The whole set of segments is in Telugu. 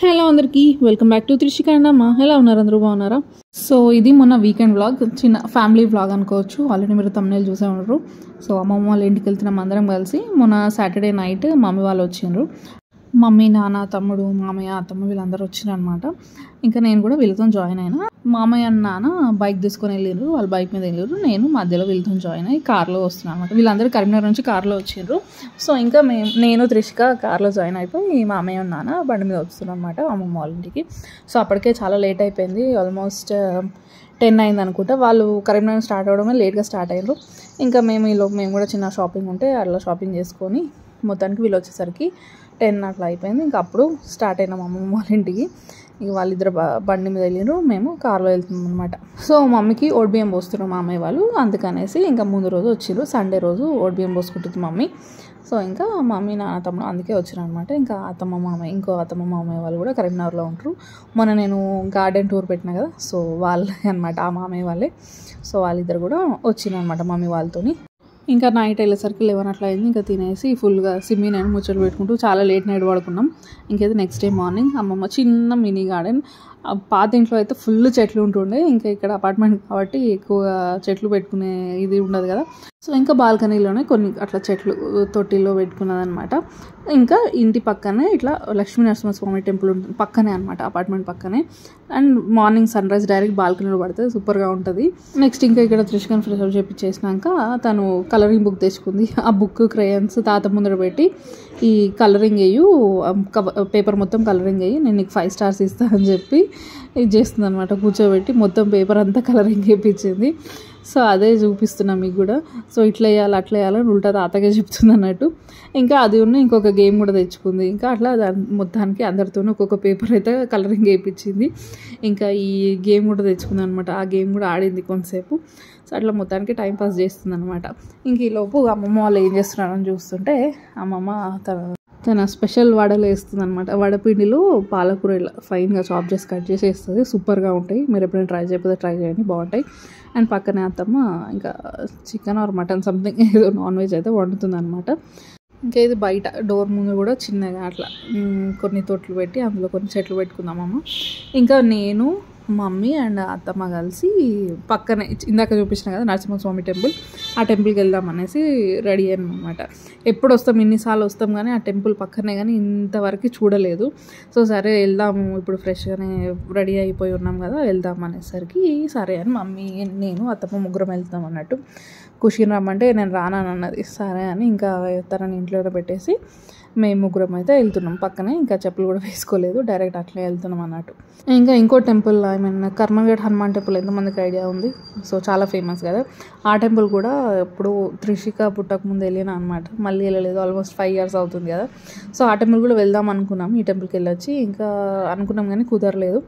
హలో అందరికీ welcome back to Trishika and అమ్మ. ఎలా ఉన్నారు? అందరూ బాగున్నారా? సో ఇది మొన్న వీకెండ్ వ్లాగ్, చిన్న ఫ్యామిలీ వ్లాగ్ అనుకోవచ్చు. ఆల్రెడీ మీరు తమ్ముళ్ళు చూసే ఉన్నారు. సో అమ్మమ్మ వాళ్ళ ఇంటికి వెళ్తున్నాం అందరం కలిసి. మొన్న సాటర్డే నైట్ మమ్మీ వాళ్ళు వచ్చిండ్రు. మమ్మీ, నాన్న, తమ్ముడు, మామయ్య, అత్తమ్మ వీళ్ళందరూ వచ్చినారు అనమాట. ఇంకా నేను కూడా వీళ్ళతో జాయిన్ అయినా. మామయ్య నాన్న బైక్ తీసుకొని వెళ్ళిండ్రు, వాళ్ళు బైక్ మీద వెళ్ళారు. నేను మధ్యలో వీళ్ళతో జాయిన్ అయ్యి కార్లో వస్తున్నాను అనమాట. వీళ్ళందరూ కరీంనగర్ నుంచి కార్లో వచ్చిండ్రు. సో ఇంకా నేను త్రిషిక కార్లో జాయిన్ అయిపోయి మామయ్య నాన్న బండి మీద వస్తున్నాను అనమాట అమ్మమ్మ వాళ్ళ ఇంటికి. సో అప్పటికే చాలా లేట్ అయిపోయింది, ఆల్మోస్ట్ 10 అయింది అనుకుంటా. వాళ్ళు కరీంనగర్ స్టార్ట్ అవ్వడమే లేట్గా స్టార్ట్ అయ్యారు. ఇంకా మేము కూడా చిన్న షాపింగ్ ఉంటే అట్లా షాపింగ్ చేసుకొని మొత్తానికి వీళ్ళు వచ్చేసరికి 10 అట్లా అయిపోయింది. ఇంకా అప్పుడు స్టార్ట్ అయినాం అమ్మమ్మ వాళ్ళ ఇంటికి. ఇక వాళ్ళిద్దరు బండి మీద వెళ్ళినారు, మేము కార్లో వెళ్తున్నాం అనమాట. సో మమ్మీకి ఓడిబియ్యం పోస్తున్నాం మామయ్య వాళ్ళు, అందుకనేసి ఇంకా ముందు రోజు వచ్చిర్రు. సండే రోజు ఓడిబియ్యం పోసుకుంటుంది మమ్మీ. సో ఇంకా మమ్మీ, నాన్న, తమ్ముడు అందుకే వచ్చారు అనమాట. ఇంకా అత్తమ్మ మామయ్య, ఇంకో అత్తమ్మ మామయ్య వాళ్ళు కూడా కరీంనగర్లో ఉంటారు. మొన్న నేను గార్డెన్ టూర్ పెట్టినా కదా, సో వాళ్ళే అనమాట, ఆ మామయ్య వాళ్ళే. సో వాళ్ళిద్దరు కూడా వచ్చినారు అనమాట మమ్మీ వాళ్ళతోని. ఇంకా నైట్ వెళ్ళేసరికి 11 అట్లా అయింది. ఇంకా తినేసి ఫుల్గా సిమ్మి నేను ముచ్చట్లు పెట్టుకుంటూ చాలా లేట్ నైట్ పడుకున్నాం. ఇంకైతే నెక్స్ట్ డే మార్నింగ్ అమ్మమ్మ చిన్న మినీ గార్డెన్, పాత ఇంట్లో అయితే ఫుల్ చెట్లు ఉంటుండే. ఇంకా ఇక్కడ అపార్ట్మెంట్ కాబట్టి ఎక్కువ చెట్లు పెట్టుకునే ఇది ఉండదు కదా. సో ఇంకా బాల్కనీలోనే కొన్ని అట్లా చెట్లు తొట్టిలో పెట్టుకున్నదనమాట. ఇంకా ఇంటి పక్కనే ఇట్లా లక్ష్మీ నరసింహస్వామి టెంపుల్ ఉంటుంది పక్కనే అనమాట, అపార్ట్మెంట్ పక్కనే. And morning sunrise direct బాల్కనీలో పడితే సూపర్గా ఉంటుంది. నెక్స్ట్ ఇంకా ఇక్కడ త్రిషికన్ ఫ్రెష్ అప్ చేపించేసినాక తను కలరింగ్ బుక్ తెచ్చుకుంది. ఆ బుక్ క్రేయన్స్ తాత ముందర పెట్టి ఈ కలరింగ్ వేయు, పేపర్ మొత్తం కలరింగ్ వేయి, నేను నీకు 5 స్టార్స్ ఇస్తాను అని చెప్పి ఇది చేస్తుంది అనమాట. కూర్చోబెట్టి మొత్తం పేపర్ అంతా కలరింగ్ వేయించింది. సో అదే చూపిస్తున్నా మీకు కూడా. సో ఇట్లా వేయాలి అట్లా వేయాలని ఉల్టా తాతగా చెప్తుంది అన్నట్టు. ఇంకా అది ఉన్న ఇంకొక గేమ్ కూడా తెచ్చుకుంది. ఇంకా అట్లా మొత్తానికి అందరితోనూ ఒక్కొక్క పేపర్ అయితే కలరింగ్ వేయించింది. ఇంకా ఈ గేమ్ కూడా తెచ్చుకుంది అనమాట. ఆ గేమ్ కూడా ఆడింది కొంతసేపు. సో అట్లా మొత్తానికి టైంపాస్ చేస్తుంది అనమాట. ఇంక ఈలోపు అమ్మమ్మ వాళ్ళు ఏం చేస్తున్నారని చూస్తుంటే అమ్మమ్మ తన స్పెషల్ వడలు వేస్తుంది అనమాట. వడపిండిలో పాలకూర ఇలా ఫైన్గా చాప్ చేసి కట్ చేసి వేస్తుంది. సూపర్గా ఉంటాయి, మీరు ఎప్పుడైనా ట్రై చేయకపోతే ట్రై చేయండి, బాగుంటాయి. అండ్ పక్కనే అత్తమ్మ ఇంకా చికెన్ ఆర్ మటన్ సంథింగ్ ఏదో నాన్ వెజ్ అయితే వండుతుంది అనమాట. ఇంకా ఇది బయట డోర్ ముందు కూడా చిన్నగా అట్లా కొన్ని తొట్లు పెట్టి అందులో కొన్ని చెట్లు పెట్టుకుందామమ్మ. ఇంకా నేను, మమ్మీ అండ్ అత్తమ్మ కలిసి పక్కనే ఇందాక చూపించిన కదా నరసింహస్వామి టెంపుల్, ఆ టెంపుల్కి వెళ్దాం అనేసి రెడీ అయ్యాను అనమాట. ఎప్పుడు వస్తాం, ఇన్నిసార్లు వస్తాం కానీ ఆ టెంపుల్ పక్కనే కానీ ఇంతవరకు చూడలేదు. సో సరే వెళ్దాము, ఇప్పుడు ఫ్రెష్గానే రెడీ అయిపోయి ఉన్నాం కదా, వెళ్దాం అనేసరికి సరే అని మమ్మీ, నేను, అత్తమ్మ ముగ్గురం వెళ్తాం అన్నట్టు. ఖుషిని రమ్మంటే నేను రానని అన్నది. సరే అని ఇంకా తనని ఇంట్లోనే పెట్టేసి మేము ముగ్గురం అయితే వెళ్తున్నాం పక్కనే. ఇంకా చెప్పులు కూడా వేసుకోలేదు, డైరెక్ట్ అట్లే వెళ్తున్నాం అన్నట్టు. ఇంకా ఇంకో temple, I mean Karmanghat Hanuman temple ఎంతమందికి ఐడియా ఉంది? సో చాలా ఫేమస్ కదా. ఆ టెంపుల్ కూడా ఇప్పుడు త్రిషిక పుట్టక ముందు వెళ్ళినా అనమాట, మళ్ళీ వెళ్ళలేదు. ఆల్మోస్ట్ 5 years అవుతుంది కదా. సో ఆ టెంపుల్ కూడా వెళ్దాం అనుకున్నాం. ఈ టెంపుల్కి వెళ్ళొచ్చి ఇంకా అనుకున్నాం కానీ కుదరలేదు.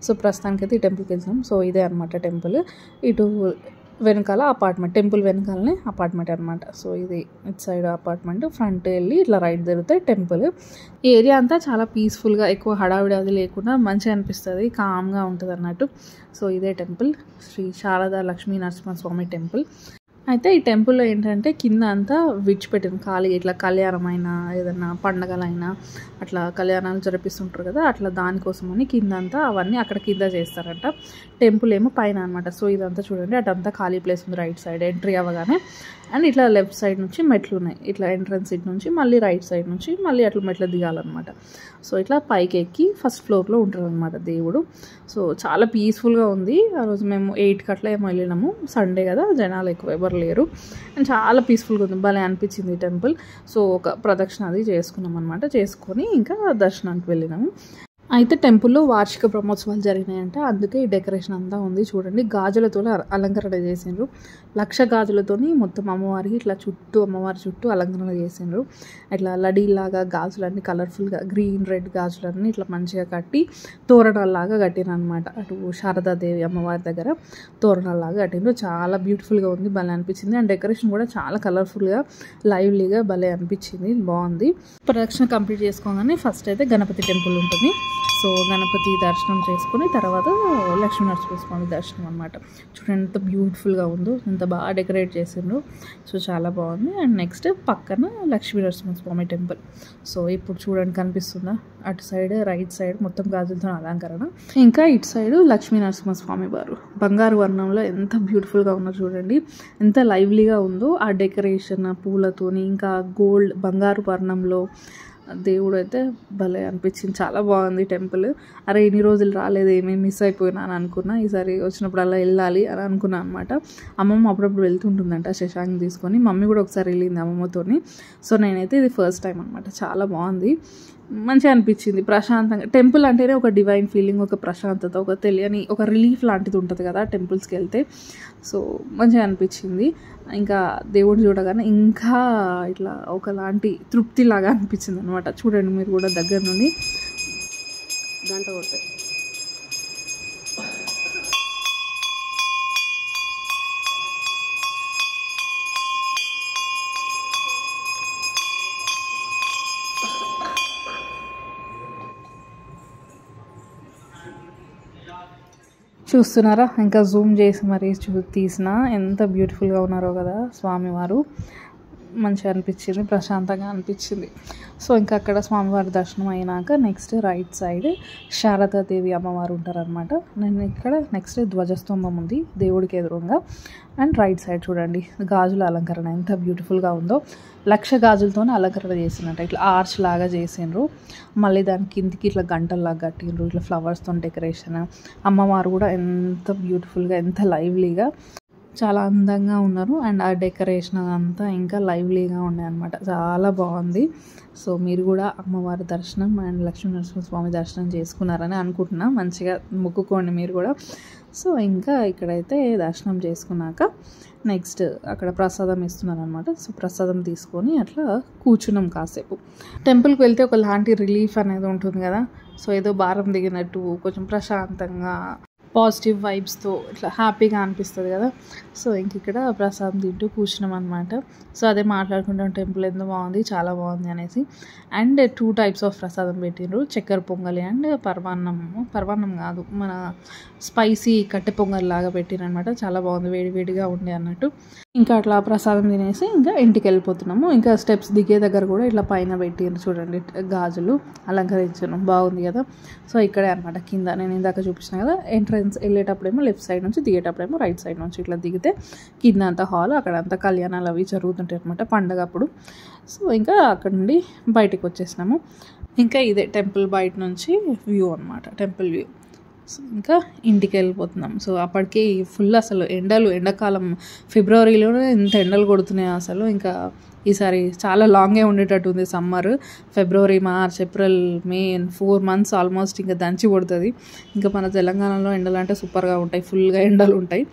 సో ప్రస్తుతానికైతే ఈ టెంపుల్కి వెళ్తాం. సో ఇదే అనమాట టెంపుల్. ఇటు వెనకాల అపార్ట్మెంట్, టెంపుల్ వెనకాలనే అపార్ట్మెంట్ అనమాట. సో ఇది ఇటు సైడ్ అపార్ట్మెంట్, ఫ్రంట్ వెళ్ళి ఇట్లా రైట్ తిరిగితే టెంపుల్. ఈ ఏరియా అంతా చాలా పీస్ఫుల్గా, ఎక్కువ హడావిడి అది లేకుండా మంచిగా అనిపిస్తుంది, కామ్గా ఉంటుంది అన్నట్టు. సో ఇదే టెంపుల్, శ్రీ శారదా లక్ష్మీ నరసింహస్వామి టెంపుల్. అయితే ఈ టెంపుల్లో ఏంటంటే కింద అంతా విడిచిపెట్టిన ఖాళీ, ఇట్లా కళ్యాణమైనా ఏదన్నా పండగలైనా అట్లా కళ్యాణాలు జరిపిస్తుంటారు కదా, అట్లా దానికోసమని కింద అంతా అవన్నీ అక్కడ కింద చేస్తారంట. టెంపుల్ ఏమో పైన అనమాట. సో ఇదంతా చూడండి, అటంతా ఖాళీ ప్లేస్ ఉంది రైట్ సైడ్ ఎంట్రీ అవ్వగానే. అండ్ ఇట్లా లెఫ్ట్ సైడ్ నుంచి మెట్లు ఉన్నాయి, ఇట్లా ఎంట్రన్స్ సైడ్ నుంచి మళ్ళీ రైట్ సైడ్ నుంచి మళ్ళీ అట్లా మెట్లు దిగాలన్నమాట. సో ఇట్లా పైకి ఎక్కి ఫస్ట్ ఫ్లోర్లో ఉంటారు అనమాట దేవుడు. సో చాలా పీస్ఫుల్గా ఉంది. ఆ రోజు మేము 8కి అట్లా ఏమో వెళ్ళినాము, సండే కదా, జనాలు ఎక్కువ ఎవరు లేరు. అండ్ చాలా పీస్ఫుల్గా ఉంది, భలే అనిపించింది ఈ టెంపుల్. సో ఒక ప్రదక్షిణ అది చేసుకున్నాం అనమాట. చేసుకొని ఇంకా దర్శనానికి వెళ్ళినాము. అయితే టెంపుల్లో వార్షిక బ్రహ్మోత్సవాలు జరిగినాయంట, అందుకే ఈ డెకరేషన్ అంతా ఉంది. చూడండి, గాజులతో అలంకరణ చేసిండ్రు. 1,00,000 గాజులతోని మొత్తం అమ్మవారికి ఇట్లా చుట్టూ, అమ్మవారి చుట్టూ అలంకరణ చేసిండ్రు. ఇట్లా లడీలాగా గాజులన్నీ కలర్ఫుల్గా గ్రీన్ రెడ్ గాజులన్నీ ఇట్లా మంచిగా కట్టి తోరణాల్లాగా కట్టిన అనమాట. అటు శారదాదేవి అమ్మవారి దగ్గర తోరణాల్లాగా కట్టిండ్రు. చాలా బ్యూటిఫుల్గా ఉంది, భలే అనిపించింది. అండ్ డెకరేషన్ కూడా చాలా కలర్ఫుల్గా లైవ్లీగా భలే అనిపించింది, బాగుంది. ప్రదక్షిణ కంప్లీట్ చేసుకోగానే ఫస్ట్ అయితే గణపతి టెంపుల్ ఉంటుంది. సో గణపతి దర్శనం చేసుకుని తర్వాత లక్ష్మీ నరసింహస్వామి దర్శనం అనమాట. చూడండి ఎంత బ్యూటిఫుల్గా ఉందో, ఎంత బాగా డెకరేట్ చేసిండ్రు. సో చాలా బాగుంది. అండ్ నెక్స్ట్ పక్కన లక్ష్మీ నరసింహస్వామి టెంపుల్. సో ఇప్పుడు చూడండి కనిపిస్తుందా, అటు సైడ్ రైట్ సైడ్ మొత్తం గాజులతో అలంకరణ, ఇంకా ఇటు సైడ్ లక్ష్మీ నరసింహస్వామి వారు బంగారు వర్ణంలో ఎంత బ్యూటిఫుల్గా ఉన్నారు చూడండి, ఎంత లైవ్లీగా ఉందో ఆ డెకరేషన్ పూలతోని, ఇంకా గోల్డ్ బంగారు వర్ణంలో దేవుడు అయితే భలే అనిపించింది. చాలా బాగుంది టెంపుల్. అరే ఇన్ని రోజులు రాలేదు, ఏమేమి మిస్ అయిపోయినా అని అనుకున్నా, ఈసారి వచ్చినప్పుడు అలా వెళ్ళాలి అని అనుకున్నాను అనమాట. అమ్మమ్మ అప్పుడప్పుడు వెళ్తుంటుందంట శశాంక్ తీసుకొని, మమ్మీ కూడా ఒకసారి వెళ్ళింది అమ్మమ్మతోని. సో నేనైతే ఇది ఫస్ట్ టైం అనమాట. చాలా బాగుంది, మంచిగా అనిపించింది, ప్రశాంతంగా. టెంపుల్ అంటేనే ఒక డివైన్ ఫీలింగ్, ఒక ప్రశాంతత, ఒక తెలియని ఒక రిలీఫ్ లాంటిది ఉంటుంది కదా టెంపుల్స్కి వెళ్తే. సో మంచిగా అనిపించింది. ఇంకా దేవుడు చూడగానే ఇంకా ఇట్లా ఒకలాంటి తృప్తిలాగా అనిపించింది అనమాట. చూడండి మీరు కూడా దగ్గర నుండి గంట కొట్టారు. చూస్తున్నారా, ఇంకా జూమ్ చేసి మరీ తీసిన ఎంత బ్యూటిఫుల్గా ఉన్నారో కదా స్వామివారు. మంచిగా అనిపించింది, ప్రశాంతంగా అనిపించింది. సో ఇంకా అక్కడ స్వామివారి దర్శనం అయినాక నెక్స్ట్ రైట్ సైడ్ శారదాదేవి అమ్మవారు ఉంటారనమాట. నేను ఇక్కడ నెక్స్ట్ ధ్వజస్తంభం ఉంది దేవుడికి ఎదురుగా. అండ్ రైట్ సైడ్ చూడండి గాజుల అలంకరణ ఎంత బ్యూటిఫుల్గా ఉందో. 1,00,000 గాజులతోనే అలంకరణ చేసినట్టు, ఇట్లా ఆర్చ్ లాగా చేసిండ్రు. మళ్ళీ దాని కిందికి ఇట్లా గంటల్లాగా కట్టిండ్రు, ఇట్లా ఫ్లవర్స్తో డెకరేషన్. అమ్మవారు కూడా ఎంత బ్యూటిఫుల్గా, ఎంత లైవ్లీగా, చాలా అందంగా ఉన్నారు. అండ్ ఆ డెకరేషన్ అంతా ఇంకా లైవ్లీగా ఉన్నాయి అనమాట. చాలా బాగుంది. సో మీరు కూడా అమ్మవారి దర్శనం అండ్ లక్ష్మీ నరసింహస్వామి దర్శనం చేసుకున్నారని అనుకుంటున్నా. మంచిగా మొక్కుకోండి మీరు కూడా. సో ఇంకా ఇక్కడైతే దర్శనం చేసుకున్నాక నెక్స్ట్ అక్కడ ప్రసాదం ఇస్తున్నారు అనమాట. సో ప్రసాదం తీసుకొని అట్లా కూర్చున్నాం కాసేపు. టెంపుల్కి వెళ్తే ఒకలాంటి రిలీఫ్ అనేది ఉంటుంది కదా. సో ఏదో భారం దిగినట్టు, కొంచెం ప్రశాంతంగా, పాజిటివ్ వైబ్స్తో ఇట్లా హ్యాపీగా అనిపిస్తుంది కదా. సో ఇంక ఇక్కడ ప్రసాదం తింటూ కూర్చున్నాం అనమాట. సో అదే మాట్లాడుకుంటాం టెంపుల్ ఎంత బాగుంది, చాలా బాగుంది అనేసి. అండ్ 2 టైప్స్ ఆఫ్ ప్రసాదం పెట్టిండ్రు, చక్కెర పొంగలి అండ్ పరమాన్నం కాదు, మన స్పైసీ కట్టె పొంగల్ లాగా పెట్టిండ్రు అనమాట. చాలా బాగుంది, వేడివేడిగా ఉండే అన్నట్టు. ఇంకా అట్లా ప్రసాదం తినేసి ఇంకా ఇంటికి వెళ్ళిపోతున్నాము. ఇంకా స్టెప్స్ దిగే దగ్గర కూడా ఇట్లా పైన పెట్టిండ్రు చూడండి గాజులు అలంకరించడం, బాగుంది కదా. సో ఇక్కడే అనమాట కింద నేను ఇందాక చూపించిన కదా, ఎంట్రన్స్ వెళ్ళేటప్పుడేమో లెఫ్ట్ సైడ్ నుంచి, దిగేటప్పుడేమో రైట్ సైడ్ నుంచి ఇట్లా దిగితే కింద అంతా హాల్, అక్కడంతా కళ్యాణాలు అవి జరుగుతుంటాయి అనమాట పండగ అప్పుడు. సో ఇంకా అక్కడ నుండి బయటికి వచ్చేసినాము. ఇంకా ఇదే టెంపుల్ బయట నుంచి వ్యూ అనమాట, టెంపుల్ వ్యూ. సో ఇంకా ఇంటికి వెళ్ళిపోతున్నాం. సో అప్పటికి ఫుల్ అసలు ఎండాకాలం ఫిబ్రవరిలోనే ఇంత ఎండలు కొడుతున్నాయి అసలు. ఇంకా ఈసారి చాలా లాంగే ఉండేటట్టు ఉంది సమ్మర్. ఫిబ్రవరి, మార్చ్, ఏప్రిల్, మే 4 months ఆల్మోస్ట్ ఇంకా దంచి కొడుతుంది. ఇంకా మన తెలంగాణలో ఎండలు అంటే సూపర్గా ఉంటాయి, ఫుల్గా ఎండలు ఉంటాయి.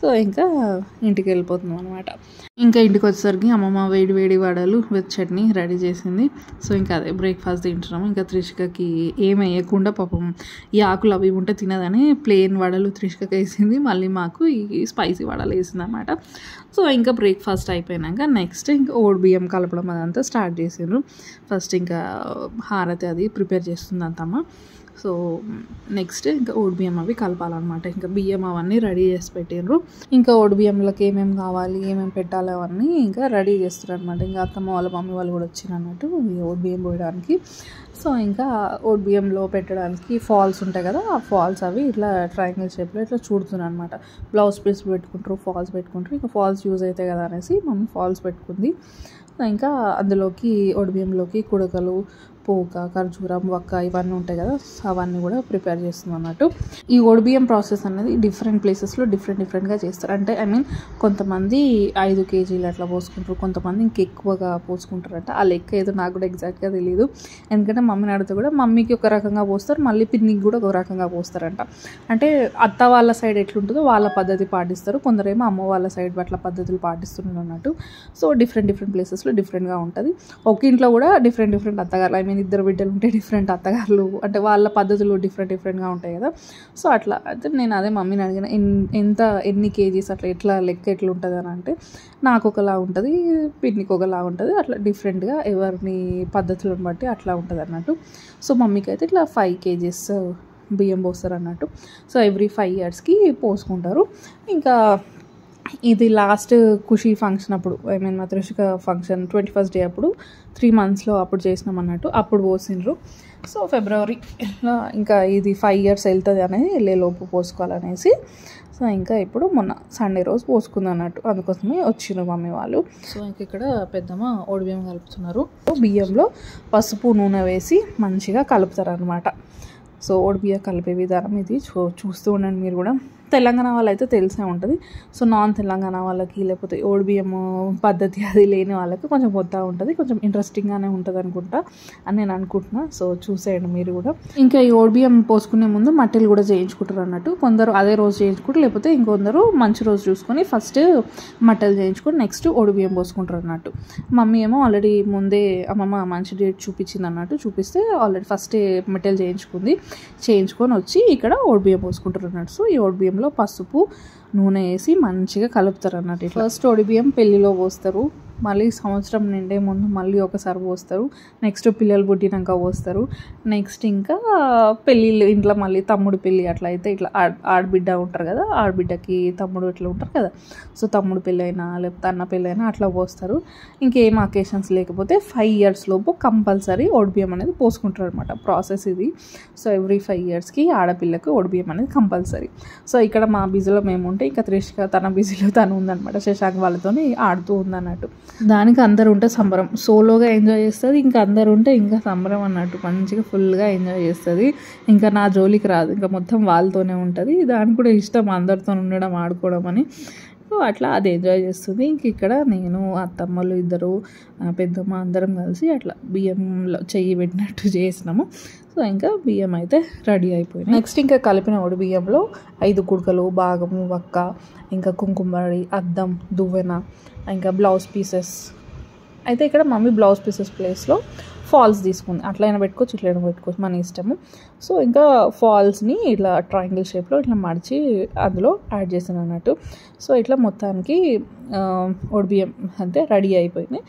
సో ఇంకా ఇంటికి వెళ్ళిపోతున్నాం అనమాట. ఇంకా ఇంటికి వచ్చేసరికి అమ్మమ్మ వేడి వేడి వడలు విత్ చట్నీ రెడీ చేసింది. సో ఇంకా అదే బ్రేక్ఫాస్ట్ తింటున్నాము. ఇంకా త్రిషికకి ఏం వేయకుండా పాపం ఈ ఆకులు అవి ఉంటే తినదని ప్లెయిన్ వడలు త్రిషికకి వేసింది, మళ్ళీ మాకు ఈ స్పైసీ వడలు వేసింది అనమాట. సో ఇంకా బ్రేక్ఫాస్ట్ అయిపోయినాక నెక్స్ట్ ఇంకా ఓడి బియ్యం కలపడం అదంతా స్టార్ట్ చేసిండ్రు. ఫస్ట్ ఇంకా హారతి అది ప్రిపేర్ చేస్తుంది అంతమ్మ. సో నెక్స్ట్ ఇంకా ఓడి బియ్యం అవి కలపాలన్నమాట. ఇంకా బియ్యం అవన్నీ రెడీ చేసి పెట్టిండ్రు. ఇంకా ఓడి బియ్యంలోకి ఏమేమి కావాలి, ఏమేమి పెట్టాలి అవన్నీ ఇంకా రెడీ చేస్తారు అనమాట. ఇంకా అత్తమ్మ వాళ్ళ మమ్మీ వాళ్ళు కూడా వచ్చిన అన్నట్టు ఈ ఓడి బియ్యం పోయడానికి. సో ఇంకా ఓడి బియ్యంలో పెట్టడానికి ఫాల్స్ ఉంటాయి కదా, ఆ ఫాల్స్ అవి ఇట్లా ట్రయాంగిల్ షేప్లో ఇట్లా చూడుతున్నాను అనమాట. బ్లౌజ్ పీస్ పెట్టుకుంటారు, ఫాల్స్ పెట్టుకుంటారు. ఇంకా ఫాల్స్ యూజ్ అవుతాయి కదా అనేసి మమ్మీ ఫాల్స్ పెట్టుకుంది. ఇంకా అందులోకి ఓడి బియ్యంలోకి కుడకలు, పోక, ఖర్జూరం, వక్క ఇవన్నీ ఉంటాయి కదా, అవన్నీ కూడా ప్రిపేర్ చేస్తుంది అన్నట్టు. ఈ ఓడిబియ్యం ప్రాసెస్ అనేది డిఫరెంట్ ప్లేసెస్లో డిఫరెంట్గా చేస్తారు. అంటే కొంతమంది 5 kgs అట్లా పోసుకుంటారు, కొంతమంది ఇంకెక్కువగా పోసుకుంటారంట. ఆ లెక్క ఏదో నాకు కూడా ఎగ్జాక్ట్గా తెలియదు. ఎందుకంటే మమ్మీని అడిగితే కూడా మమ్మీకి ఒక రకంగా పోస్తారు, మళ్ళీ పిన్నికి కూడా ఒక రకంగా పోస్తారంట. అంటే అత్త వాళ్ళ సైడ్ ఎట్లుంటుందో వాళ్ళ పద్ధతి పాటిస్తారు, కొందరేమో అమ్మ వాళ్ళ సైడ్ అట్లా పద్ధతులు పాటిస్తున్నారు అన్నట్టు. సో డిఫరెంట్ ప్లేసెస్లో డిఫరెంట్గా ఉంటుంది. ఒక ఇంట్లో కూడా డిఫరెంట్ అత్తగారు నేను ఇద్దరు బిడ్డలు ఉంటే డిఫరెంట్ అత్తగారులు అంటే వాళ్ళ పద్ధతులు డిఫరెంట్గా ఉంటాయి కదా. సో అట్లా అయితే నేను అదే మమ్మీని అడిగిన ఎన్ని కేజీస్ అట్లా ఎట్లా లెక్క ఎట్లా ఉంటుంది అని అంటే నాకు ఒకలా ఉంటుంది, పిన్నికి ఒకలా ఉంటుంది, అట్లా డిఫరెంట్గా ఎవరిని పద్ధతులను బట్టి అట్లా ఉంటుంది అన్నట్టు. సో మమ్మీకి అయితే ఇట్లా 5 kgs బియ్యం పోస్తారు అన్నట్టు. So every 5 yearsకి పోసుకుంటారు. ఇంకా ఇది లాస్ట్ ఖుషి ఫంక్షన్ అప్పుడు మా త్రిషిక ఫంక్షన్ 21st day అప్పుడు 3 monthsలో అప్పుడు చేసినాం అన్నట్టు, అప్పుడు పోసిండ్రు. సో ఫిబ్రవరి ఇంకా ఇది 5 years వెళ్తుంది అనేది వెళ్ళేలోపు పోసుకోవాలనేసి సో ఇంకా ఇప్పుడు మొన్న సండే రోజు పోసుకుంది అన్నట్టు, అందుకోసమే వచ్చిన మమ్మీ వాళ్ళు. సో ఇంక ఇక్కడ పెద్దమ్మ బియ్యం కలుపుతున్నారు. బియ్యంలో పసుపు నూనె వేసి మంచిగా కలుపుతారు అనమాట. సో బియ్యం కలిపే విధానం ఇది చూస్తూ ఉండండి మీరు కూడా. తెలంగాణ వాళ్ళైతే తెలిసే ఉంటుంది. సో నాన్ తెలంగాణ వాళ్ళకి లేకపోతే బియ్యం పద్ధతి అది లేని వాళ్ళకి కొంచెం కొత్తగా ఉంటుంది, కొంచెం ఇంట్రెస్టింగ్గానే ఉంటుంది అనుకుంటా అని నేను అనుకుంటున్నా. సో చూసేయండి మీరు కూడా. ఇంకా ఈ బియ్యం పోసుకునే ముందు మట్టెలు కూడా చేయించుకుంటారు అన్నట్టు. కొందరు అదే రోజు చేయించుకుంటారు, లేకపోతే ఇంకొందరు మంచి రోజు చూసుకొని ఫస్ట్ మట్టెలు చేయించుకొని నెక్స్ట్ బియ్యం పోసుకుంటారు అన్నట్టు. మమ్మీ ఏమో ఆల్రెడీ ముందే అమ్మమ్మ మంచి డేట్ చూపించింది అన్నట్టు, చూపిస్తే ఆల్రెడీ ఫస్టే మట్టెలు చేయించుకొని వచ్చి ఇక్కడ బియ్యం పోసుకుంటారు అన్నట్టు. సో ఈ బియ్యంలో పసుపు నూనె వేసి మంచిగా కలుపుతారు అన్నట్టు. ఫస్ట్ బియ్యం పెళ్లిలో పోస్తారు, మళ్ళీ సంవత్సరం నిండే ముందు మళ్ళీ ఒకసారి పోస్తారు, నెక్స్ట్ పిల్లలు పుట్టినాక పోస్తారు, నెక్స్ట్ ఇంకా పెళ్ళిళ్ళు ఇంట్లో మళ్ళీ తమ్ముడు పెళ్ళి అట్లా అయితే ఇట్లా ఆడబిడ్డ ఉంటారు కదా, ఆడబిడ్డకి తమ్ముడు ఇట్లా ఉంటారు కదా. సో తమ్ముడు పెళ్ళైనా లేకపోతే అన్న పెళ్ళైనా అట్లా పోస్తారు. ఇంకేం అకేషన్స్ లేకపోతే 5 years లోపు కంపల్సరీ బియ్యం అనేది పోసుకుంటారు అనమాట. ప్రాసెస్ ఇది. సో ఎవ్రీ 5 yearsకి ఆడపిల్లకు బియ్యం అనేది కంపల్సరీ. సో ఇక్కడ మా బిజీలో మేము ఉంటే ఇంకా త్రిషిక తన బిజీలో తను ఉందన్నమాట, శశాంక్ వాళ్ళతో ఆడుతూ ఉందన్నట్టు. దానికి అందరు ఉంటే సంబరం, సోలోగా ఎంజాయ్ చేస్తుంది, ఇంకా అందరు ఉంటే ఇంకా సంబరం అన్నట్టు, మంచిగా ఫుల్గా ఎంజాయ్ చేస్తుంది. ఇంకా నా జోలికి రాదు, ఇంకా మొత్తం వాళ్ళతోనే ఉంటుంది. దానికి కూడా ఇష్టం అందరితో ఉండడం, ఆడుకోవడం అని. సో అట్లా అది ఎంజాయ్ చేస్తుంది. ఇంక ఇక్కడ నేను అత్తమ్మలు ఇద్దరు పెద్దమ్మ అందరం కలిసి అట్లా బియ్యంలో చెయ్యి పెట్టినట్టు చేసినాము. సో ఇంకా బియ్యం అయితే రెడీ అయిపోయింది. నెక్స్ట్ ఇంకా కలిపిన బియ్యంలో 5 కుడకలు, భాగము, వక్క, ఇంకా కుంకుమడి, అద్దం, దువ్వెన, ఇంకా బ్లౌజ్ పీసెస్. అయితే ఇక్కడ మమ్మీ బ్లౌజ్ పీసెస్ ప్లేస్లో ఫాల్స్ తీసుకుంది. అట్లయినా పెట్టుకోవచ్చు, ఇట్లయినా పెట్టుకోవచ్చు, మన ఇష్టము. సో ఇంకా ఫాల్స్ని ఇట్లా ట్రయాంగిల్ షేప్లో ఇట్లా మడిచి అందులో యాడ్ చేసాను అన్నట్టు. సో ఇట్లా మొత్తానికి బియ్యం అంతే రెడీ అయిపోయింది.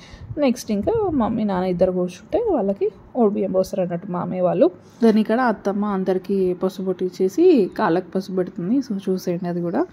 నెక్స్ట్ ఇంకా మమ్మీ నాన్న ఇద్దరు కూర్చుంటే వాళ్ళకి బియ్యం పోస్తారు అన్నట్టు మామయ్య వాళ్ళు. దాన్ని ఇక్కడ అత్తమ్మ అందరికీ పసుపు ఇచ్చేసి కాళ్ళకి పసుపు పెడుతుంది. సో చూసేయండి అది కూడా.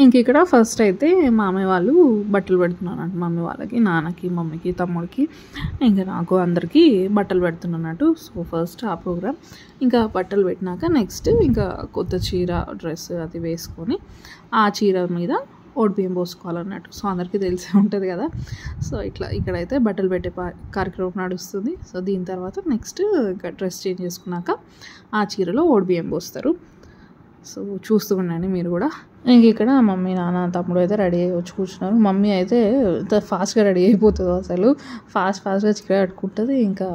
ఇంక ఇక్కడ ఫస్ట్ అయితే మామయ్య వాళ్ళు బట్టలు పెడుతున్నారంట మమ్మీ వాళ్ళకి, నాన్నకి, మమ్మీకి, తమ్ముడికి, ఇంకా నాకు అందరికీ బట్టలు పెడుతున్నట్టు. సో ఫస్ట్ ఆ ప్రోగ్రామ్. ఇంకా బట్టలు పెట్టినాక నెక్స్ట్ ఇంకా కొత్త చీర, డ్రెస్ అది వేసుకొని ఆ చీర మీద బియ్యం పోసుకోవాలన్నట్టు. సో అందరికీ తెలిసే ఉంటుంది కదా. సో ఇట్లా ఇక్కడైతే బట్టలు పెట్టే కార్యక్రమం నడుస్తుంది. సో దీని తర్వాత నెక్స్ట్ ఇంకా డ్రెస్ చేంజ్ చేసుకున్నాక ఆ చీరలో బియ్యం పోస్తారు. సో చూస్తూ ఉండండి మీరు కూడా. ఇంక ఇక్కడ మమ్మీ, నాన్న, తమ్ముడు అయితే రెడీ అయ్యి వచ్చి కూర్చున్నారు. మమ్మీ అయితే ఫాస్ట్గా రెడీ అయిపోతుంది, అసలు ఫాస్ట్గా చీర కట్టుకుంటుంది. ఇంకా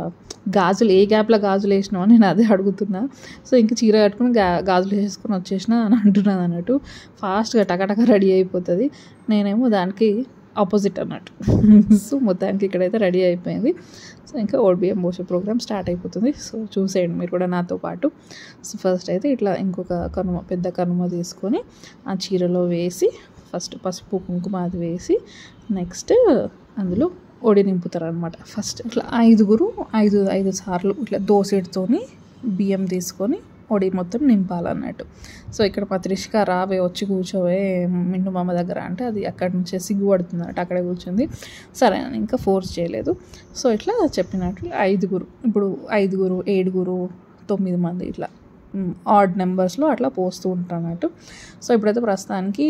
గాజులు ఏ గ్యాప్లో గాజులు వేసినావు అని నేను అదే అడుగుతున్నా. సో ఇంక చీర కట్టుకుని గాజులు వేసుకొని వచ్చేసిన అని అంటున్నాను అన్నట్టు. ఫాస్ట్గా టకటక రెడీ అయిపోతుంది. నేనేమో దానికి ఆపోజిట్ అన్నట్టు. సో మొత్తానికి ఇక్కడైతే రెడీ అయిపోయింది. సో ఇంకా ఓడిబియ్యం పోసే ప్రోగ్రామ్ స్టార్ట్ అయిపోతుంది. సో చూసేయండి మీరు కూడా నాతో పాటు. సో ఫస్ట్ అయితే ఇట్లా ఇంకొక కనుమ, పెద్ద కనుమ తీసుకొని ఆ చీరలో వేసి ఫస్ట్ పసుపు కుంకుమ అది వేసి నెక్స్ట్ అందులో ఒడి నింపుతారు అనమాట. ఫస్ట్ ఇట్లా ఐదు సార్లు ఇట్లా దోసెడుతోని బియ్యం తీసుకొని ఒడి మొత్తం నింపాలన్నట్టు. సో ఇక్కడ మా త్రిషిక రావే వచ్చి కూర్చోవే మిండు మామ దగ్గర అంటే అది అక్కడి నుంచే సిగ్గుపడుతుంది అన్నట్టు, అక్కడే కూర్చుంది. సరే అని ఇంకా ఫోర్స్ చేయలేదు. సో ఇట్లా చెప్పినట్లు 5 ఇప్పుడు 5 7 9 మంది ఇట్లా ఆడ్ నెంబర్స్లో అట్లా పోస్తూ ఉంటారు అన్నట్టు. సో ఇప్పుడైతే ప్రస్తుతానికి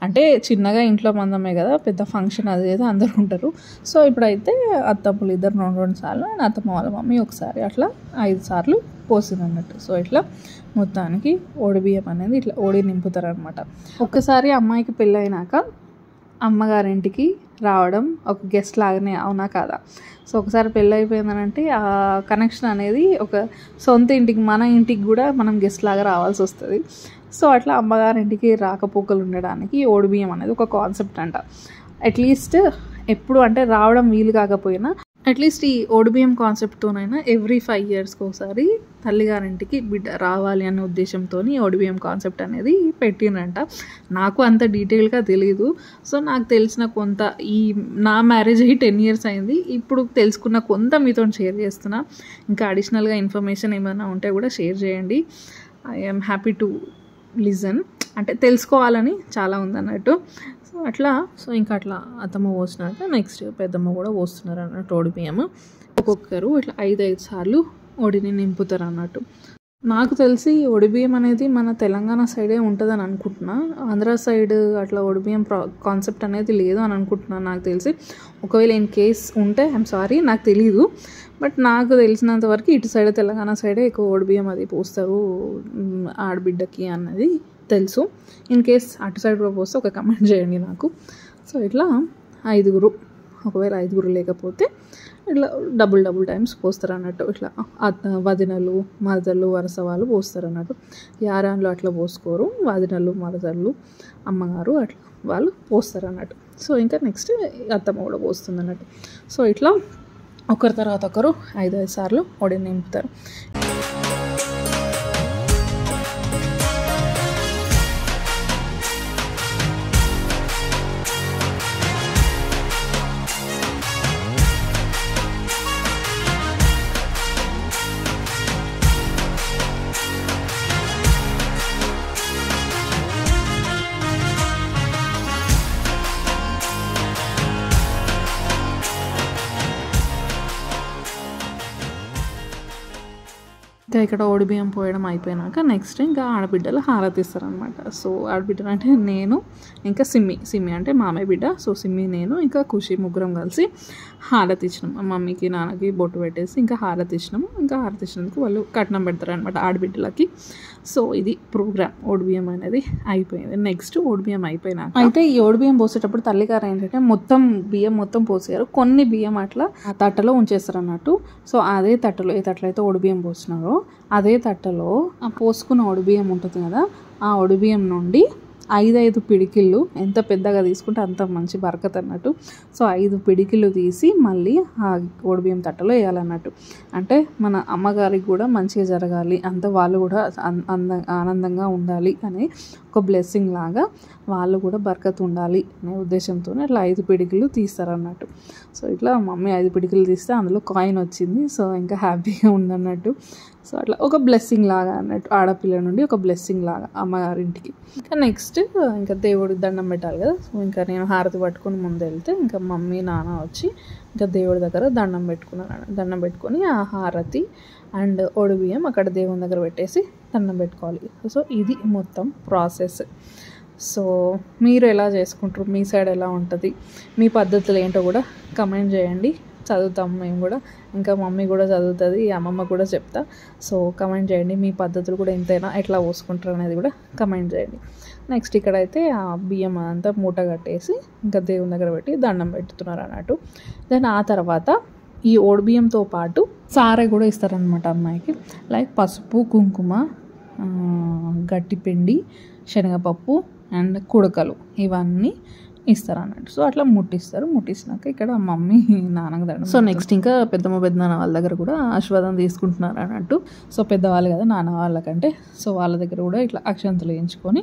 అంటే చిన్నగా ఇంట్లో మందమే కదా, పెద్ద ఫంక్షన్ అది ఏదో అందరూ ఉంటారు. సో ఇప్పుడైతే అత్తమ్మలు ఇద్దరు 2 సార్లు అండ్ అత్తమ్మ వాళ్ళ మమ్మీ ఒకసారి అట్లా 5 సార్లు పోసింది అన్నట్టు. సో ఇట్లా మొత్తానికి ఓడిబియ్యం అనేది ఇట్లా ఓడి నింపుతారు అనమాట. ఒక్కసారి అమ్మాయికి పెళ్ళైనాక అమ్మగారింటికి రావడం ఒక గెస్ట్ లాగానే, అవునా కాదా? సో ఒకసారి పెళ్ళి అయిపోయిందనంటే ఆ కనెక్షన్ అనేది ఒక సొంత ఇంటికి, మన ఇంటికి కూడా మనం గెస్ట్ లాగా రావాల్సి వస్తుంది. సో అట్లా అమ్మగారింటికి రాకపోకలు ఉండడానికి ఓడిబియ్యం అనేది ఒక కాన్సెప్ట్ అంట. అట్లీస్ట్ ఎప్పుడు అంటే రావడం వీలు కాకపోయినా అట్లీస్ట్ ఈ ఓడిబియ్యం కాన్సెప్ట్తోనైనా ఎవ్రీ 5 yearsకి ఒకసారి తల్లిగారింటికి బిడ్డ రావాలి అనే ఉద్దేశంతో ఓడిబియ్యం కాన్సెప్ట్ అనేది పెట్టినంట. నాకు అంత డీటెయిల్గా తెలియదు. సో నాకు తెలిసిన కొంత, ఈ నా మ్యారేజ్ అయ్యి 10 years అయింది, ఇప్పుడు తెలుసుకున్న కొంత మీతో షేర్ చేస్తున్నా. ఇంకా అడిషనల్గా ఇన్ఫర్మేషన్ ఏమైనా ఉంటే కూడా షేర్ చేయండి. ఐఎమ్ హ్యాపీ టు లిజన్, అంటే తెలుసుకోవాలని చాలా ఉందన్నట్టు. సో అట్లా ఇంకా అట్లా అత్తమ్మ పోసినాక నెక్స్ట్ పెద్దమ్మ కూడా పోస్తున్నారు అన్నట్టు ఓడిబియ్యం. ఒక్కొక్కరు ఇట్లా 5 సార్లు ఒడిని నింపుతారు అన్నట్టు. నాకు తెలిసి ఒడిబియ్యం అనేది మన తెలంగాణ సైడే ఉంటుందని అనుకుంటున్నా. ఆంధ్ర సైడ్ అట్లా ఒడిబియ్యం కాన్సెప్ట్ అనేది లేదు అని అనుకుంటున్నాను నాకు తెలిసి. ఒకవేళ ఇన్ కేస్ ఉంటే ఐఎమ్ సారీ, నాకు తెలీదు. బట్ నాకు తెలిసినంత వరకు ఇటు సైడ్ తెలంగాణ సైడే ఎక్కువ ఓడిబియ్యం అది పోస్తారు ఆడబిడ్డకి అన్నది తెలుసు. ఇన్ కేస్ అటు సైడ్ కూడా పోస్తే ఒక కమెంట్ చేయండి నాకు. సో ఇట్లా 5, ఒకవేళ 5 లేకపోతే ఇట్లా డబుల్ టైమ్స్ పోస్తారు అన్నట్టు. ఇట్లా వదినలు మరదళ్ళు వరుస వాళ్ళు పోస్తారు అన్నట్టు. యారాన్లు అట్లా పోసుకోరు, వదినలు మరదళ్ళు అమ్మగారు అట్లా వాళ్ళు పోస్తారు అన్నట్టు. సో ఇంకా నెక్స్ట్ అత్తమ్మ కూడా పోస్తుంది అన్నట్టు. సో ఇట్లా ఒకరి తర్వాత ఒకరు 5 సార్లు ఒడి నింపుతారు. ఇంకా ఇక్కడ ఓడిబియ్యం పోయడం అయిపోయినాక నెక్స్ట్ ఇంకా ఆడబిడ్డలు హారతి ఇస్తారనమాట. సో ఆడబిడ్డలు అంటే నేను ఇంకా సిమ్మి అంటే మామయ్య బిడ్డ. సో సిమ్మి, నేను ఇంకా ఖుషి ముగ్గురం కలిసి హారతి ఇచ్చినాం. మమ్మీకి నాన్నకి బొట్టు పెట్టేసి ఇంకా హారతి ఇచ్చినాము. ఇంకా హారతి ఇచ్చినందుకు వాళ్ళు కట్నం పెడతారనమాట ఆడబిడ్డలకి. సో ఇది ప్రోగ్రామ్. ఓడిబియ్యం అనేది అయిపోయింది. నెక్స్ట్ ఓడిబియ్యం అయిపోయినాక అయితే ఈ ఓడిబియ్యం పోసేటప్పుడు తల్లిగారు ఏంటంటే బియ్యం మొత్తం పోసారు, కొన్ని బియ్యం అట్లా ఆ తట్టలో ఉంచేస్తారు అన్నట్టు. సో అదే తట్టలో, ఏ తట్టలో అయితే ఓడిబియ్యం పోసినారో అదే తట్టలో ఆ పోసుకున్న ఒడిబియ్యం ఉంటుంది కదా, ఆ ఒడిబియ్యం నుండి 5 పిడికిళ్ళు, ఎంత పెద్దగా తీసుకుంటే అంత మంచి బరకత్ అన్నట్టు. సో 5 పిడికిళ్ళు తీసి మళ్ళీ ఆ ఓడిబియ్యం తట్టలో వేయాలన్నట్టు. అంటే మన అమ్మగారికి కూడా మంచిగా జరగాలి, అంత వాళ్ళు కూడా ఆనందంగా ఉండాలి అనే ఒక బ్లెస్సింగ్ లాగా వాళ్ళు కూడా బరకత్ ఉండాలి అనే ఉద్దేశంతో అట్లా 5 పిడికిళ్ళు తీస్తారన్నట్టు. సో ఇట్లా మమ్మీ 5 పిడికిళ్ళు తీస్తే అందులో కాయిన్ వచ్చింది. సో ఇంకా హ్యాపీగా ఉందన్నట్టు. సో అట్లా ఒక బ్లెస్సింగ్ లాగా అన్నట్టు, ఆడపిల్ల నుండి ఒక బ్లెస్సింగ్ లాగా అమ్మగారింటికి. ఇంకా నెక్స్ట్ ఇంకా దేవుడికి దండం పెట్టాలి కదా. సో ఇంకా నేను హారతి పట్టుకొని ముందు వెళ్తే ఇంకా మమ్మీ నాన్న వచ్చి ఇంకా దేవుడి దగ్గర దండం పెట్టుకున్నాను. దండం పెట్టుకొని ఆ హారతి అండ్ ఒడిబియ్యం అక్కడ దేవుని దగ్గర పెట్టేసి దండం పెట్టుకోవాలి. సో ఇది మొత్తం ప్రాసెస్. సో మీరు ఎలా చేసుకుంటారు, మీ సైడ్ ఎలా ఉంటుంది, మీ పద్ధతులు ఏంటో కూడా కమెంట్ చేయండి. చదువుతాం మేము కూడా, ఇంకా మమ్మీ కూడా చదువుతుంది, అమ్మమ్మ కూడా చెప్తా. సో కమెంట్ చేయండి, మీ పద్ధతులు కూడా ఎంతైనా ఎట్లా పోసుకుంటారు అనేది కూడా కమెంట్ చేయండి. నెక్స్ట్ ఇక్కడైతే ఆ బియ్యం అంతా మూట కట్టేసి ఇంకా దేవుని దగ్గర పెట్టి దండం పెట్టుతున్నారు అన్నట్టు. దెన్ ఆ తర్వాత ఈ ఓడిబియ్యంతో పాటు సారె కూడా ఇస్తారనమాట అమ్మాయికి. లైక్ పసుపు కుంకుమ, గట్టిపిండి, శనగపప్పు అండ్ కుడకలు, ఇవన్నీ ఇస్తారు అన్నట్టు. సో అట్లా ముట్టించినాక ఇక్కడ మమ్మీ నాన్నకు దండం. సో నెక్స్ట్ ఇంకా పెద్దనాన్న వాళ్ళ దగ్గర కూడా ఆశీర్వాదం తీసుకుంటున్నారు అన్నట్టు. సో పెద్దవాళ్ళు కదా నాన్న వాళ్ళకంటే, సో వాళ్ళ దగ్గర కూడా ఇట్లా అక్షంతలు వేయించుకొని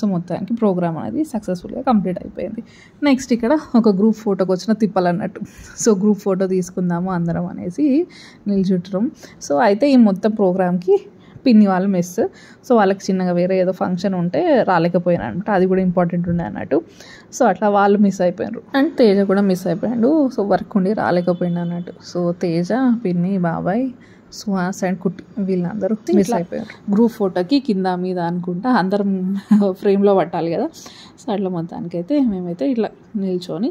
సో మొత్తానికి ప్రోగ్రామ్ అనేది సక్సెస్ఫుల్గా కంప్లీట్ అయిపోయింది. నెక్స్ట్ ఇక్కడ ఒక గ్రూప్ ఫోటోకి వచ్చిన తిప్పలన్నట్టు. సో గ్రూప్ ఫోటో తీసుకుందాము అందరం అనేసి నిల్చుంటాం. సో అయితే ఈ మొత్తం ప్రోగ్రామ్కి పిన్ని వాళ్ళు మిస్. సో వాళ్ళకి చిన్నగా వేరే ఏదో ఫంక్షన్ ఉంటే రాలేకపోయినా అనమాట, అది కూడా ఇంపార్టెంట్ ఉండే అన్నట్టు. సో అట్లా వాళ్ళు మిస్ అయిపోయినారు. అండ్ తేజ కూడా మిస్ అయిపోయాడు. సో వర్క్ ఉండి రాలేకపోయింది అన్నట్టు. సో తేజ, పిన్ని, బాబాయ్, సుహాస్ అండ్ కుట్టి వీళ్ళందరూ మిస్ అయిపోయారు. గ్రూప్ ఫోటోకి కింద మీద అనుకుంటా అందరం ఫ్రేమ్లో పట్టాలి కదా. సో అట్లా మొత్తానికి అయితే మేమైతే ఇట్లా నిల్చొని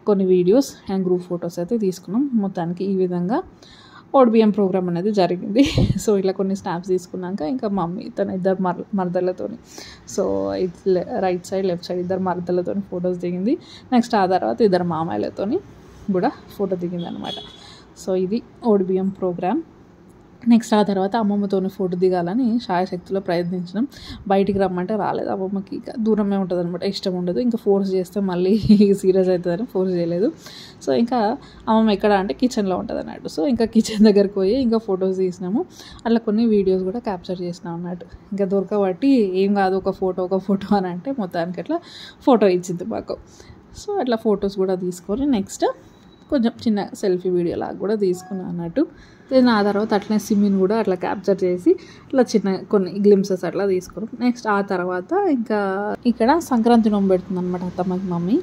కొన్ని వీడియోస్ అండ్ గ్రూప్ ఫొటోస్ అయితే తీసుకున్నాం. మొత్తానికి ఈ విధంగా ODBM ప్రోగ్రామ్ అనేది జరిగింది. సో ఇట్లా కొన్ని స్నాప్స్ తీసుకున్నాక ఇంకా మమ్మీ తన ఇద్దరు మరదలతోని, సో ఇట్లా రైట్ సైడ్ లెఫ్ట్ సైడ్ ఇద్దరు మరదలతోని ఫొటోస్ దిగింది. నెక్స్ట్ ఆ తర్వాత ఇద్దరు మామయ్యలతోని కూడా ఫోటో దిగింది అనమాట. సో ఇది ODBM ప్రోగ్రామ్. నెక్స్ట్ ఆ తర్వాత అమ్మమ్మతోని ఫోటో దిగాలని శాయశక్తిలో ప్రయత్నించినాం. బయటికి రమ్మంటే రాలేదు. అమ్మమ్మకి ఇక దూరమే ఉంటుంది అనమాట, ఇష్టం ఉండదు. ఇంకా ఫోర్స్ చేస్తే మళ్ళీ సీరియస్ అవుతుందని ఫోర్స్ చేయలేదు. సో ఇంకా అమ్మమ్మ ఎక్కడ అంటే కిచెన్లో ఉంటుంది అన్నట్టు. సో ఇంకా కిచెన్ దగ్గరికి పోయి ఇంకా ఫొటోస్ తీసినాము. అట్లా కొన్ని వీడియోస్ కూడా క్యాప్చర్ చేసినాం అన్నట్టు. ఇంకా దొరకబట్టి ఏం కాదు ఒక ఫోటో అని అంటే మొత్తానికి అట్లా ఫోటో ఇచ్చింది మాకు. సో అట్లా ఫొటోస్ కూడా తీసుకొని నెక్స్ట్ కొంచెం చిన్న సెల్ఫీ వీడియో లాగా కూడా తీసుకున్నాను అన్నట్టు. నేను ఆ తర్వాత అట్లనే సిమ్మిని కూడా అట్లా క్యాప్చర్ చేసి ఇట్లా చిన్న కొన్ని గ్లిమ్సెస్ అట్లా తీసుకున్నాం. నెక్స్ట్ ఆ తర్వాత ఇంకా ఇక్కడ సంక్రాంతి నోము పెడుతుంది అనమాట అత్తమ్మకి మమ్మీ.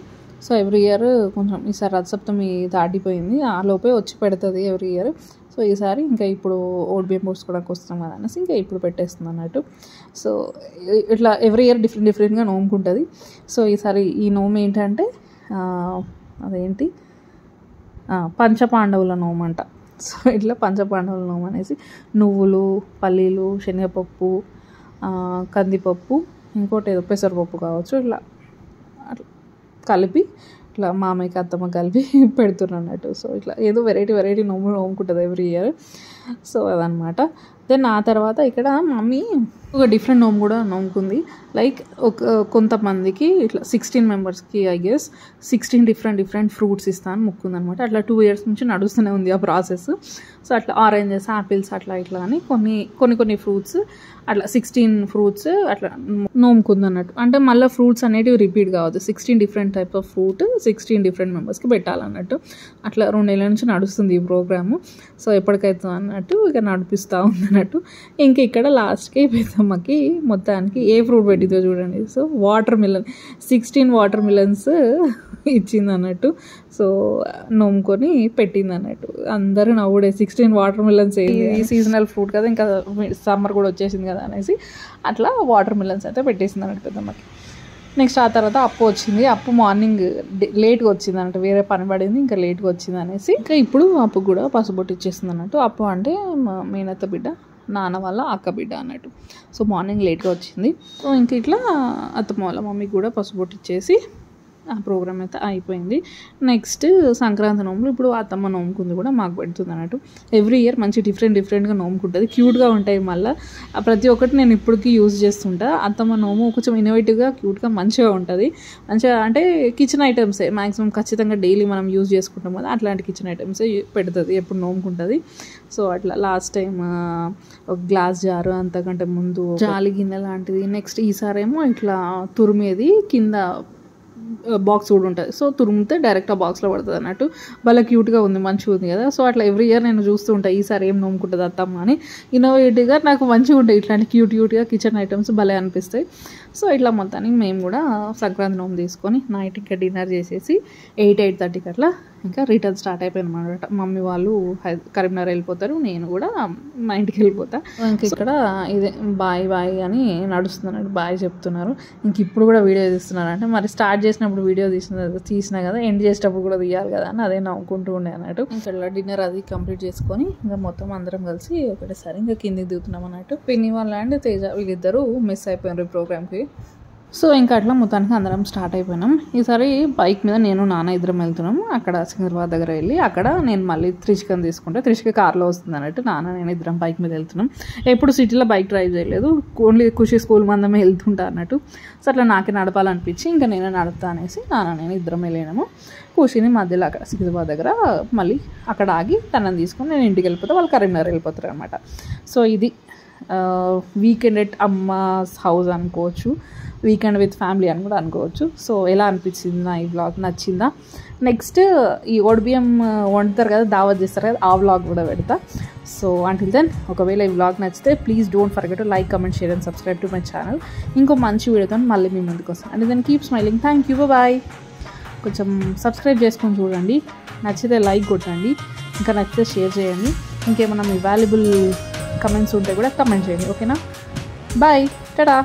సో ఎవ్రీ ఇయర్ కొంచెం ఈసారి రథసప్తమి దాటిపోయింది, ఆ లోపే వచ్చి పెడుతుంది ఎవ్రీ ఇయర్. సో ఈసారి ఇంకా ఇప్పుడు ODBM పోసుకోవడానికి వస్తున్నాం కదా అనేసి ఇంకా ఇప్పుడు పెట్టేస్తుంది అన్నట్టు. సో ఇట్లా ఎవ్రీ ఇయర్ డిఫరెంట్గా నోముకుంటుంది. సో ఈసారి ఈ నోము ఏంటంటే అదేంటి పంచపాండవుల నోము అంట. సో ఇట్లా పంచపాండవుల నోము అనేసి నువ్వులు, పల్లీలు, శనగపప్పు, కందిపప్పు, ఇంకోటి ఏదో పెసరపప్పు కావచ్చు, ఇట్లా అట్లా కలిపి ఇట్లా మామయ్యకి అత్తమ్మ కలిపి పెడుతున్నారు అన్నట్టు. సో ఇట్లా ఏదో వెరైటీ నోముకుంటుంది ఎవ్రీ ఇయర్. సో అదనమాట. దెన్ ఆ తర్వాత ఇక్కడ మమ్మీ ఒక డిఫరెంట్ నోము కూడా నోముకుంది. లైక్ కొంతమందికి ఇట్లా 16 మెంబర్స్కి ఐ గెస్ 16 డిఫరెంట్ ఫ్రూట్స్ ఇస్తాను మొక్కుంది అనమాట. అట్లా 2 years నుంచి నడుస్తూనే ఉంది ఆ ప్రాసెస్. సో అట్లా ఆరెంజెస్, యాపిల్స్ అట్లా ఇట్లా అని కొన్ని ఫ్రూట్స్ అట్లా 16 ఫ్రూట్స్ అట్లా నోముకుంది అన్నట్టు. అంటే మళ్ళీ ఫ్రూట్స్ అనేటివి రిపీట్ కావద్దు, 16 different type of fruit 16 different మెంబర్స్కి పెట్టాలన్నట్టు. అట్లా 2 నెలల నుంచి నడుస్తుంది ఈ ప్రోగ్రాము. సో ఎప్పటికైతే అన్నట్టు ఇక నడిపిస్తూ ఉంది అన్నట్టు. ఇంక ఇక్కడ లాస్ట్కి పెద్దమ్మకి మొత్తానికి ఏ ఫ్రూట్ పెట్టిందో చూడండి. So water melon 16 water melons ఇచ్చింది అన్నట్టు. సో నోముకొని పెట్టింది అన్నట్టు. అందరూ నవ్వుడే 16 వాటర్ మిలన్స్ ఈ సీజనల్ ఫ్రూట్ కదా, ఇంకా సమ్మర్ కూడా వచ్చేసింది కదా అనేసి అట్లా వాటర్ మిలన్స్ అయితే పెట్టేసింది అన్నట్టు పెద్దమ్మకి. నెక్స్ట్ ఆ తర్వాత అప్పు వచ్చింది. అప్పు మార్నింగ్ లేట్గా వచ్చింది అన్నట్టు, వేరే పని పడింది ఇంకా లేట్గా వచ్చింది అనేసి ఇంకా ఇప్పుడు అప్పు కూడా పసుబొట్టు ఇచ్చేసింది అన్నట్టు. అప్పు అంటే మా మేనత్త బిడ్డ, నాన్న వాళ్ళ అక్క బిడ్డ అన్నట్టు. సో మార్నింగ్ లేట్గా వచ్చింది. సో ఇంక ఇట్లా అత్తమ్మ వాళ్ళ మమ్మీకి కూడా పసుబొట్టు ఇచ్చేసి ఆ ప్రోగ్రామ్ అయితే అయిపోయింది. నెక్స్ట్ సంక్రాంతి నోములు ఇప్పుడు అత్తమ్మ నోముకుంది కూడా మాకు పెడుతుంది అన్నట్టు. ఎవ్రీ ఇయర్ మంచి డిఫరెంట్గా నోముకుంటుంది, క్యూట్గా ఉంటాయి. మళ్ళీ ప్రతి ఒక్కటి నేను ఇప్పటికీ యూజ్ చేస్తుంటా. అత్తమ్మ నోము కొంచెం ఇన్నోవేటివ్గా క్యూట్గా మంచిగా ఉంటుంది. మంచిగా అంటే కిచెన్ ఐటమ్సే మ్యాక్సిమం ఖచ్చితంగా డైలీ మనం యూజ్ చేసుకుంటాం కదా, అట్లాంటి కిచెన్ ఐటమ్సే పెడుతుంది, ఎప్పుడు నోముకుంటుంది. సో అట్లా లాస్ట్ టైం ఒక గ్లాస్ జారు, అంతకంటే ముందు జాలి గిన్నె లాంటిది. నెక్స్ట్ ఈసారేమో ఇట్లా తురిమేది కింద బాక్స్ కూడా ఉంటుంది. సో తురిమితే డైరెక్ట్ ఆ బాక్స్లో పడుతుంది అన్నట్టు. భలే క్యూట్గా ఉంది, మంచిగా ఉంది కదా. సో అట్లా ఎవ్రీ ఇయర్ నేను చూస్తూ ఉంటాను ఈసారి ఏం నోముకుంటుంది అత్తమ్మ అని. ఇన్నోవేటివ్గా నాకు మంచిగా ఉంటాయి ఇట్లాంటి క్యూట్గా కిచెన్ ఐటమ్స్ భలే అనిపిస్తాయి. సో ఇట్లా మొత్తానికి మేము కూడా సంక్రాంతి నోము తీసుకొని నైట్ ఇంకా డిన్నర్ చేసేసి 8-8:30కి అట్లా ఇంకా రిటర్న్ స్టార్ట్ అయిపోయింది అనమాట. మమ్మీ వాళ్ళు కరీంనగర్ వెళ్ళిపోతారు, నేను కూడా మా ఇంటికి వెళ్ళిపోతా. ఇంక ఇక్కడ ఇదే బాయ్ అని నడుస్తున్నారు, బాయ్ చెప్తున్నారు. ఇంక ఇప్పుడు కూడా వీడియో తీస్తున్నారు. అంటే మరి స్టార్ట్ చేసినప్పుడు వీడియో తీసినా కదా, ఎండ్ చేసేటప్పుడు కూడా తీయాలి కదా అని అదే నవ్వుకుంటూ ఉండే అన్నట్టు. ఇంకా డిన్నర్ అది కంప్లీట్ చేసుకొని ఇంకా మొత్తం అందరం కలిసి ఒకటేసారి ఇంకా కిందికి దిగుతున్నాం అన్నట్టు. పిన్ని వాళ్ళ అండ్ తేజ వీళ్ళిద్దరూ మిస్ అయిపోయినారు ఈ ప్రోగ్రామ్కి. సో ఇంకా అట్లా మొత్తానికి అందరం స్టార్ట్ అయిపోయినాం. ఈసారి బైక్ మీద నేను నాన్న ఇద్దరం వెళ్తున్నాము. అక్కడ సికింద్రాబాద్ దగ్గర వెళ్ళి అక్కడ నేను మళ్ళీ త్రిషికని తీసుకుంటే, త్రిషిక కార్లో వస్తుంది అన్నట్టు నాన్న నేను ఇద్దరం బైక్ మీద వెళ్తున్నాం. ఎప్పుడు సిటీలో బైక్ డ్రైవ్ చేయలేదు, ఓన్లీ ఖుషి స్కూల్ మందమే వెళ్తుంటా అన్నట్టు. సో అట్లా నాకే నడపాలనిపించి ఇంకా నేనే నడుపుతా అనేసి నాన్న నేను ఇద్దరం వెళ్ళినాము. ఖుషిని మధ్యలో అక్కడ సికింద్రాబాద్ దగ్గర మళ్ళీ అక్కడ ఆగి తనని తీసుకొని నేను ఇంటికి వెళ్ళిపోతే వాళ్ళు కరీంనగర్ వెళ్ళిపోతారు అనమాట. సో ఇది వీకెండ్ ఎట్ అమ్మాస్ హౌస్ అనుకోవచ్చు, వీకెండ్ విత్ ఫ్యామిలీ అని కూడా అనుకోవచ్చు. సో ఎలా అనిపించింది నా ఈ వ్లాగ్, నచ్చిందా? నెక్స్ట్ ఈ ఓడిబిఎం వండుతారు కదా, దావత్ చేస్తారు కదా, ఆ వ్లాగ్ కూడా పెడతా. సో అంటిల్ దెన్, ఒకవేళ ఈ వ్లాగ్ నచ్చితే please don't forget to like, comment, share and subscribe to my channel. ఇంకో మంచి వీడియోతో మళ్ళీ మీ ముందుకు వస్తాను. And then keep smiling. Thank you, bye. కొంచెం సబ్స్క్రైబ్ చేసుకొని చూడండి, నచ్చితే లైక్ కొట్టండి, ఇంకా నచ్చితే షేర్ చేయండి. ఇంకేమైనా మీ వాల్యుబుల్ కమెంట్స్ ఉంటే కూడా కమెంట్ చేయండి. ఓకేనా? బాయ్, టాటా.